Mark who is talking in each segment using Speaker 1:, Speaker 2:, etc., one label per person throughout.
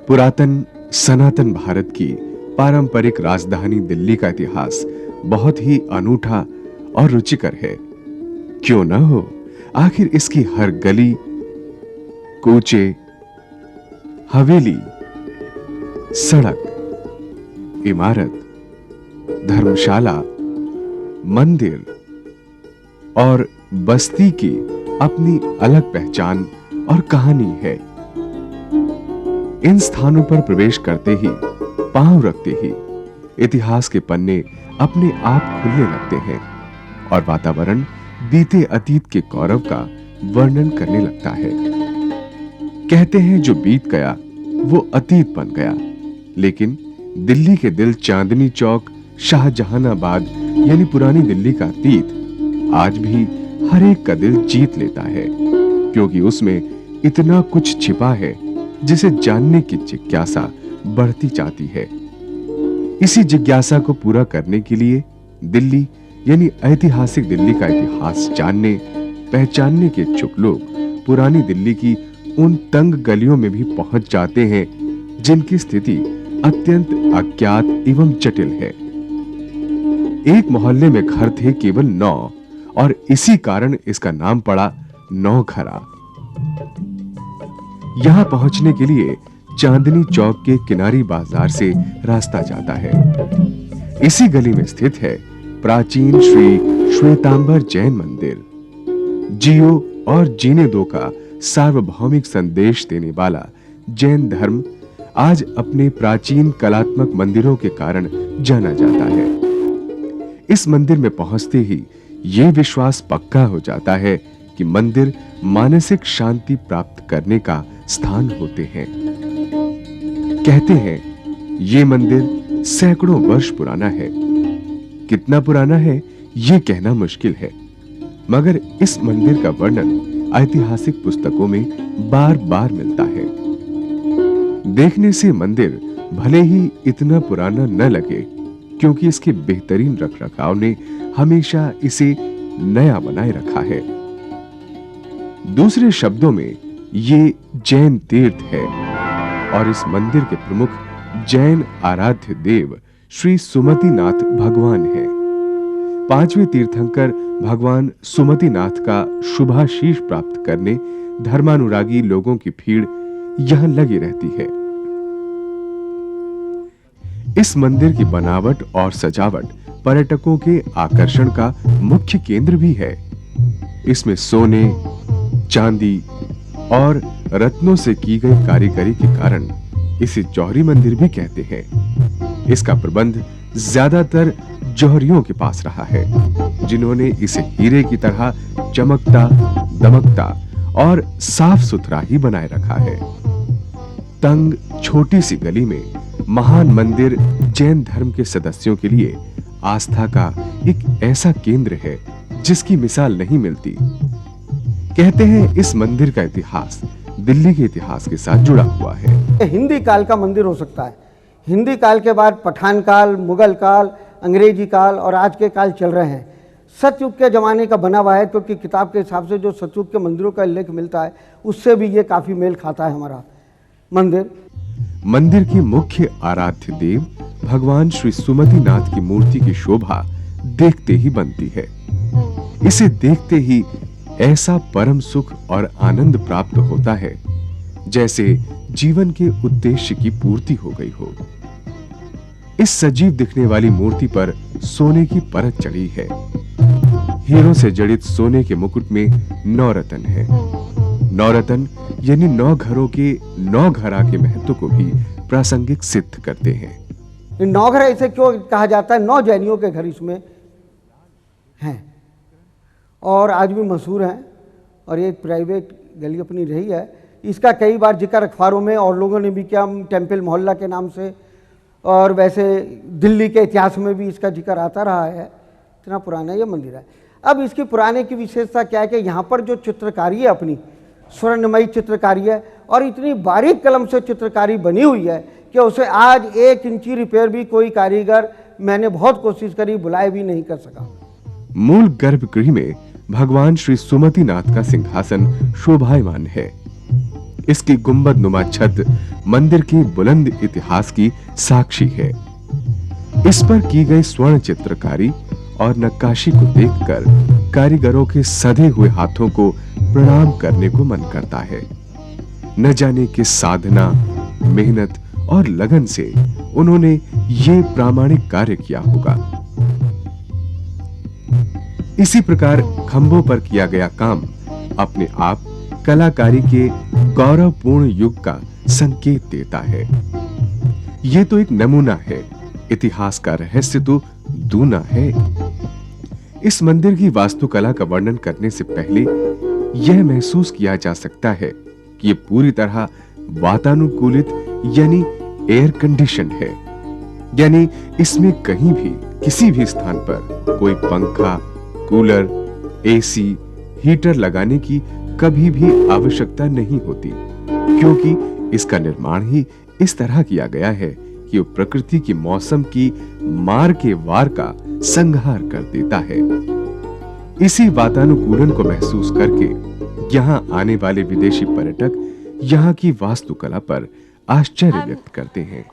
Speaker 1: पुरातन सनातन भारत की पारंपरिक राजधानी दिल्ली का इतिहास बहुत ही अनूठा और रुचिकर है। क्यों न हो, आखिर इसकी हर गली, कूचे, हवेली, सड़क, इमारत, धर्मशाला, मंदिर और बस्ती की अपनी अलग पहचान और कहानी है। इन स्थानों पर प्रवेश करते ही, पांव रखते ही इतिहास के पन्ने अपने आप खुलने लगते हैं और वातावरण बीते अतीत के गौरव का वर्णन करने लगता है। कहते हैं जो बीत गया वो अतीत बन गया, लेकिन दिल्ली के दिल चांदनी चौक, शाहजहानाबाद यानी पुरानी दिल्ली का अतीत आज भी हर एक का दिल जीत लेता है, क्योंकि उसमें इतना कुछ छिपा है जिसे जानने की जिज्ञासा बढ़ती जाती है। इसी जिज्ञासा को पूरा करने के लिए दिल्ली यानी ऐतिहासिक दिल्ली का इतिहास जानने, पहचानने के इच्छुक लोग पुरानी दिल्ली की उन तंग गलियों में भी पहुंच जाते हैं जिनकी स्थिति अत्यंत अज्ञात एवं जटिल है। एक मोहल्ले में घर थे केवल 9 और इसी कारण इसका नाम पड़ा नौघरा। यहां पहुंचने के लिए चांदनी चौक के किनारी बाजार से रास्ता जाता है। इसी गली में स्थित है प्राचीन श्री श्वेतांबर जैन मंदिर। जियो और जीने दो का सार्वभौमिक संदेश देने वाला जैन धर्म आज अपने प्राचीन कलात्मक मंदिरों के कारण जाना जाता है। इस मंदिर में पहुंचते ही यह विश्वास पक्का हो जाता है कि मंदिर मानसिक शांति प्राप्त करने का स्थान होते हैं। कहते हैं यह मंदिर सैकड़ों वर्ष पुराना है। कितना पुराना है यह कहना मुश्किल है, मगर इस मंदिर का वर्णन ऐतिहासिक पुस्तकों में बार-बार मिलता है। देखने से मंदिर भले ही इतना पुराना न लगे, क्योंकि इसके बेहतरीन रखरखाव ने हमेशा इसे नया बनाए रखा है। दूसरे शब्दों में ये जैन तीर्थ है और इस मंदिर के प्रमुख जैन आराध्य देव श्री सुमतिनाथ भगवान हैं। 5वें तीर्थंकर भगवान सुमतिनाथ का शुभाशीष प्राप्त करने धर्मानुरागी लोगों की भीड़ यहां लगी रहती है। इस मंदिर की बनावट और सजावट पर्यटकों के आकर्षण का मुख्य केंद्र भी है। इसमें सोने, चांदी और रत्नों से की गई कारीगरी के कारण इसे जौहरी मंदिर भी कहते हैं। इसका प्रबंध ज्यादातर जौहरियों के पास रहा है, जिन्होंने इसे हीरे की तरह चमकता, दमकता और साफ सुथरा ही बनाए रखा है। तंग छोटी सी गली में महान मंदिर जैन धर्म के सदस्यों के लिए आस्था का एक ऐसा केंद्र है जिसकी मिसाल नहीं मिलती। कहते हैं इस मंदिर का इतिहास दिल्ली के इतिहास के साथ जुड़ा हुआ है।
Speaker 2: हिंदी काल का मंदिर हो सकता है। हिंदी काल के बाद पठान काल, मुगल काल, अंग्रेजी काल और आज के काल चल रहे हैं। सतयुग के जमाने का बना हुआ है, क्योंकि किताब के हिसाब से जो सतयुग के मंदिरों का उल्लेख मिलता है उससे भी ये काफी मेल खाता है हमारा मंदिर।
Speaker 1: मंदिर की मुख्य आराध्य देव भगवान श्री सुमतिनाथ की मूर्ति की शोभा देखते ही बनती है। इसे देखते ही ऐसा परम सुख और आनंद प्राप्त होता है जैसे जीवन के उद्देश्य की पूर्ति हो गई हो। इस सजीव दिखने वाली मूर्ति पर सोने की परत चढ़ी है। हीरों से जड़ित सोने के मुकुट में 9 रत्न है। 9 रत्न यानी 9 घरों के 9 घरा के महत्व को भी प्रासंगिक सिद्ध करते हैं।
Speaker 2: 9 घर ऐसे क्यों कहा जाता है? 9 जैनियों के घर इसमें हैं और आज भी मशहूर हैं और एक प्राइवेट गली अपनी रही है। इसका कई बार जिक्र अखबारों में और लोगों ने भी किया, टेम्पल मोहल्ला के नाम से, और वैसे दिल्ली के इतिहास में भी इसका जिक्र आता रहा है। इतना पुराना ये मंदिर है। अब इसकी पुराने की विशेषता क्या है कि यहाँ पर जो चित्रकारी है अपनी स्वर्णमयी चित्रकारी है और इतनी बारीक कलम से चित्रकारी बनी हुई है कि उसे आज 1 इंची रिपेयर भी कोई कारीगर, मैंने बहुत कोशिश करी, बुलाए भी नहीं कर सका।
Speaker 1: मूल गर्भगृह में भगवान श्री सुमतिनाथ का सिंहासन शोभायमान है। इसकी गुंबद नुमा छत मंदिर के बुलंद इतिहास की साक्षी है। इस पर की गई स्वर्ण चित्रकारी और नक्काशी को देखकर कारीगरों के सधे हुए हाथों को प्रणाम करने को मन करता है। न जाने किस साधना, मेहनत और लगन से उन्होंने ये प्रामाणिक कार्य किया होगा। इसी प्रकार खंभों पर किया गया काम अपने आप कलाकारी के गौरवपूर्ण युग का संकेत देता है। ये तो एक नमूना है, इतिहास का रहस्य तो दूना है। इस मंदिर की वास्तुकला का वर्णन करने से पहले यह महसूस किया जा सकता है कि ये पूरी तरह वातानुकूलित यानी एयर कंडीशन है। यानी इसमें कहीं भी किसी भी स्थान पर कोई पंखा, कूलर, एसी, हीटर लगाने की कभी भी आवश्यकता नहीं होती, क्योंकि इसका निर्माण ही इस तरह किया गया है कि वो प्रकृति की मौसम की मार के वार का संहार कर देता है। इसी वातानुकूलन को महसूस करके यहाँ आने वाले विदेशी पर्यटक यहाँ की वास्तुकला पर आश्चर्य व्यक्त करते हैं।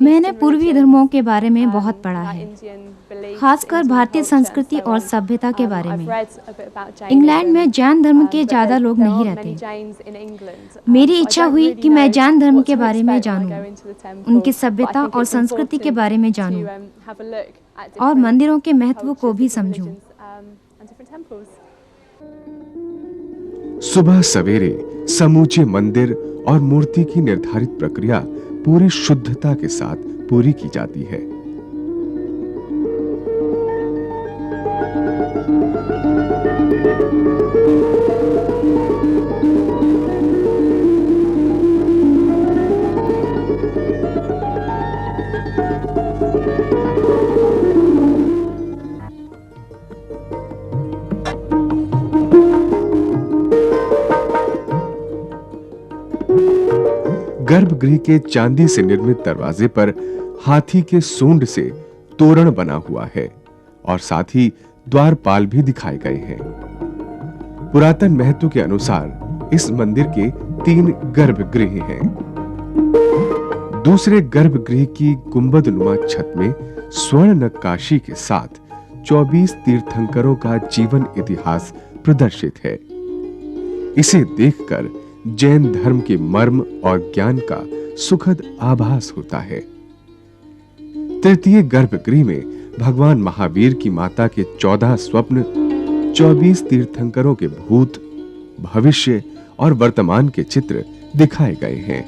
Speaker 3: मैंने पूर्वी धर्मों के बारे में बहुत पढ़ा है, खासकर भारतीय संस्कृति और सभ्यता के बारे में। इंग्लैंड में जैन धर्म के ज्यादा लोग नहीं रहते। मेरी इच्छा हुई कि मैं जैन धर्म के बारे में जानूं, उनकी सभ्यता और संस्कृति के बारे में जानूं और मंदिरों के महत्व को भी समझूं।
Speaker 1: सुबह सवेरे समूचे मंदिर और मूर्ति की निर्धारित प्रक्रिया पूरी शुद्धता के साथ पूरी की जाती है। गर्भगृह के चांदी से निर्मित दरवाजे पर हाथी के सूंड से तोरण बना हुआ है और साथ ही द्वारपाल भी दिखाए गए हैं। पुरातन महत्व के अनुसार इस मंदिर के 3 गर्भगृह हैं। दूसरे गर्भगृह की गुंबदनुमा छत में स्वर्ण नक्काशी के साथ 24 तीर्थंकरों का जीवन इतिहास प्रदर्शित है। इसे देखकर जैन धर्म के मर्म और ज्ञान का सुखद आभास होता है। तृतीय गर्भगृह में भगवान महावीर की माता के 14 स्वप्न, 24 तीर्थंकरों के भूत, भविष्य और वर्तमान के चित्र दिखाए गए हैं।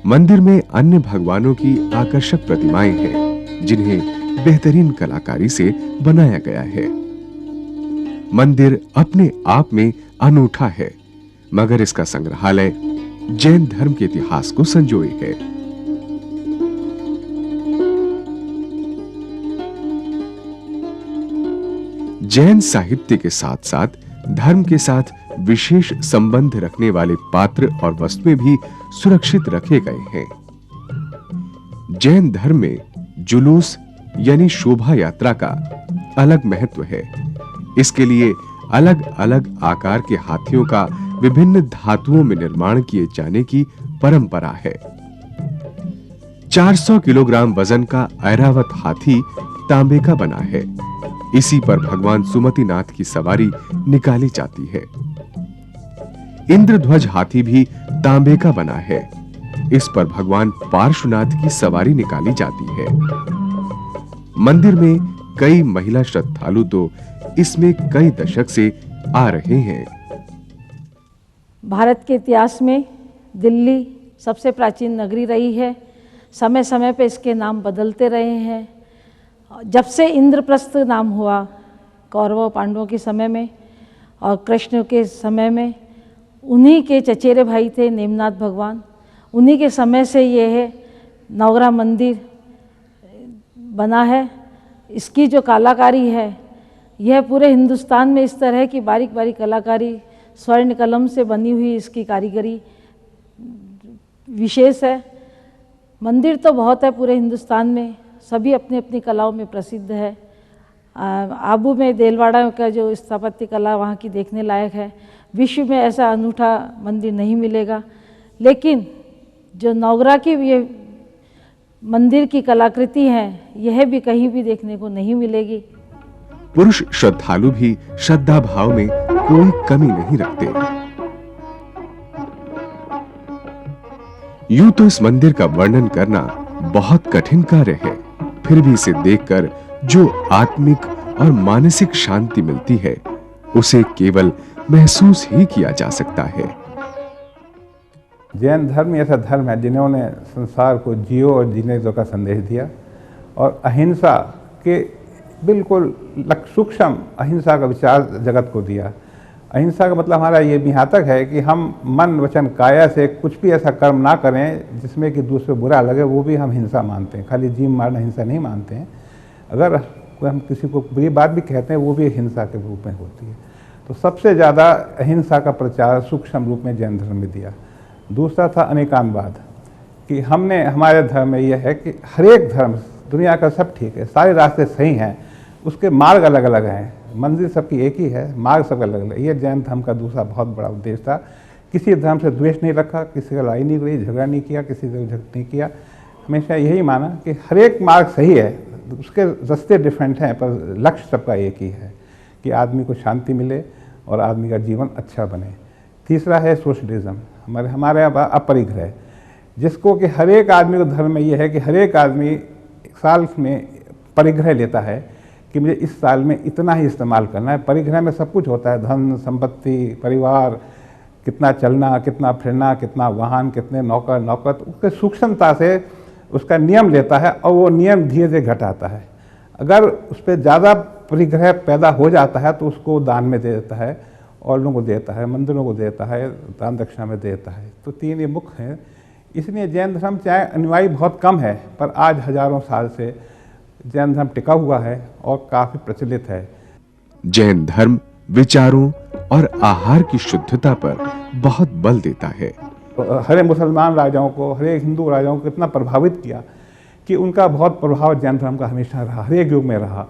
Speaker 1: मंदिर में अन्य भगवानों की आकर्षक प्रतिमाएं हैं, जिन्हें बेहतरीन कलाकारी से बनाया गया है। मंदिर अपने आप में अनूठा है, मगर इसका संग्रहालय जैन धर्म के इतिहास को संजोए है। जैन साहित्य के साथ साथ धर्म के साथ विशेष संबंध रखने वाले पात्र और वस्तुएं भी सुरक्षित रखे गए हैं। जैन धर्म में जुलूस यानी शोभा यात्रा का अलग महत्व है। इसके लिए अलग-अलग आकार के हाथियों का विभिन्न धातुओं में निर्माण किए जाने की परंपरा है। 400 किलोग्राम वजन का ऐरावत हाथी तांबे का बना है। इसी पर भगवान सुमतिनाथ की सवारी निकाली जाती है। इंद्रध्वज हाथी भी तांबे का बना है। इस पर भगवान पार्श्वनाथ की सवारी निकाली जाती है। मंदिर में कई महिला श्रद्धालु तो इसमें कई दशक से आ रहे हैं।
Speaker 4: भारत के इतिहास में दिल्ली सबसे प्राचीन नगरी रही है। समय समय पे इसके नाम बदलते रहे हैं। जब से इंद्रप्रस्थ नाम हुआ कौरवों पांडवों के समय में और कृष्ण के समय में, उन्हीं के चचेरे भाई थे नेमनाथ भगवान, उन्हीं के समय से ये है नवग्रह मंदिर बना है। इसकी जो कलाकारी है यह पूरे हिंदुस्तान में इस तरह की बारीक बारीक कलाकारी, स्वर्ण कलम से बनी हुई इसकी कारीगरी विशेष है। मंदिर तो बहुत है पूरे हिंदुस्तान में, सभी अपनी अपनी कलाओं में प्रसिद्ध है। आबू में देलवाड़ा का जो स्थापत्य कला वहाँ की देखने लायक है। विश्व में ऐसा अनूठा मंदिर नहीं मिलेगा। लेकिन जो नौगरा की ये मंदिर की कलाकृति है, यह भी कहीं भी देखने को नहीं मिलेगी।
Speaker 1: पुरुष श्रद्धालु भी श्रद्धा भाव में कोई कमी नहीं रखते। यूं तो इस मंदिर का वर्णन करना बहुत कठिन कार्य है, फिर भी इसे देखकर जो आत्मिक और मानसिक शांति मिलती है, उसे केवल महसूस ही किया जा सकता है।
Speaker 5: जैन धर्म ऐसा धर्म है जिन्होंने संसार को जियो और जीने दो का संदेश दिया और अहिंसा के बिल्कुल सूक्ष्म अहिंसा का विचार जगत को दिया। अहिंसा का मतलब हमारा ये भी यहाँ तक है कि हम मन वचन काया से कुछ भी ऐसा कर्म ना करें जिसमें कि दूसरे बुरा लगे, वो भी हम हिंसा मानते हैं। खाली जीव मारना हिंसा नहीं मानते हैं। अगर हम किसी को बुरी बात भी कहते हैं, वो भी हिंसा के रूप में होती है। तो सबसे ज़्यादा अहिंसा का प्रचार सूक्ष्म रूप में जैन धर्म में दिया। दूसरा था अनेकांतवाद, कि हमने हमारे धर्म में यह है कि हर एक धर्म दुनिया का सब ठीक है, सारे रास्ते सही हैं, उसके मार्ग अलग अलग हैं, मंजिल सबकी एक ही है, मार्ग सब अलग अलग। ये जैन धर्म का दूसरा बहुत बड़ा उद्देश्य था। किसी धर्म से द्वेष नहीं रखा, किसी का लड़ाई नहीं करी, झगड़ा नहीं किया, किसी से झगड़ा नहीं किया। हमेशा यही माना कि हर एक मार्ग सही है, उसके रास्ते डिफरेंट हैं, पर लक्ष्य सबका एक ही है कि आदमी को शांति मिले और आदमी का जीवन अच्छा बने। तीसरा है सोशलिज्म, हमारे यहाँ अपरिग्रह, जिसको कि हर एक आदमी को धर्म में ये है कि हर एक आदमी साल में परिग्रह लेता है कि मुझे इस साल में इतना ही इस्तेमाल करना है। परिग्रह में सब कुछ होता है, धन, संपत्ति, परिवार, कितना चलना, कितना फिरना, कितना वाहन, कितने नौकर, तो उसके सूक्ष्मता से उसका नियम लेता है और वो नियम धीरे धीरे घटाता है। अगर उस पर ज़्यादा परिग्रह पैदा हो जाता है तो उसको दान में दे देता है, और लोगों को देता है, मंदिरों को देता है, दान दक्षिणा में देता है। तो तीन ये मुख्य हैं। इसलिए जैन धर्म चाहे अनुयायी बहुत कम है, पर आज हजारों साल से जैन धर्म टिका हुआ है और काफी प्रचलित है।
Speaker 1: जैन धर्म विचारों और आहार की शुद्धता पर बहुत बल देता है।
Speaker 5: हरे मुसलमान राजाओं को, हरे हिंदू राजाओं को इतना प्रभावित किया कि उनका बहुत प्रभाव जैन धर्म का हमेशा रहा, हर एक युग में रहा।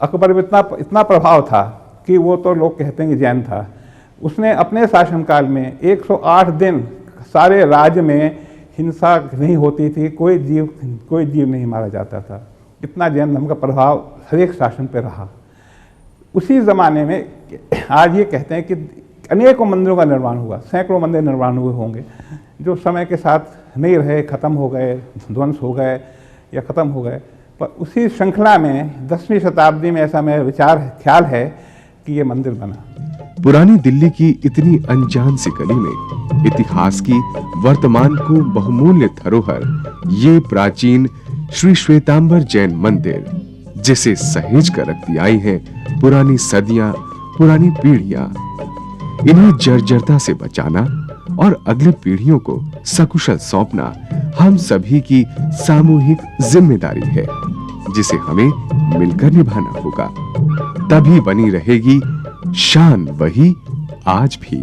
Speaker 5: अकबर में इतना प्रभाव था कि वो तो लोग कहते हैं कि जैन था। उसने अपने शासनकाल में 108 दिन सारे राज्य में हिंसा नहीं होती थी, कोई जीव नहीं मारा जाता था। इतना जैन धर्म का प्रभाव हर एक शासन पे रहा। उसी ज़माने में आज ये कहते हैं कि अनेकों मंदिरों का निर्माण हुआ, सैकड़ों मंदिर निर्माण हुए होंगे जो समय के साथ नहीं रहे, ख़त्म हो गए, ध्वंस हो गए या ख़त्म हो गए। पर उसी श्रृंखला में 10वीं शताब्दी में ऐसा मेरा ख्याल है कि ये मंदिर बना।
Speaker 1: पुरानी दिल्ली की इतनी अनजान सी गली में इतिहास की वर्तमान को बहुमूल्य धरोहर ये प्राचीन श्री श्वेतांबर जैन मंदिर, जिसे सहेज कर रखती आई हैं पुरानी सदियां, पुरानी पीढ़ियां। इन्हें जर्जरता से बचाना और अगली पीढ़ियों को सकुशल सौंपना हम सभी की सामूहिक जिम्मेदारी है, जिसे हमें मिलकर निभाना होगा। तभी बनी रहेगी शान वही आज भी।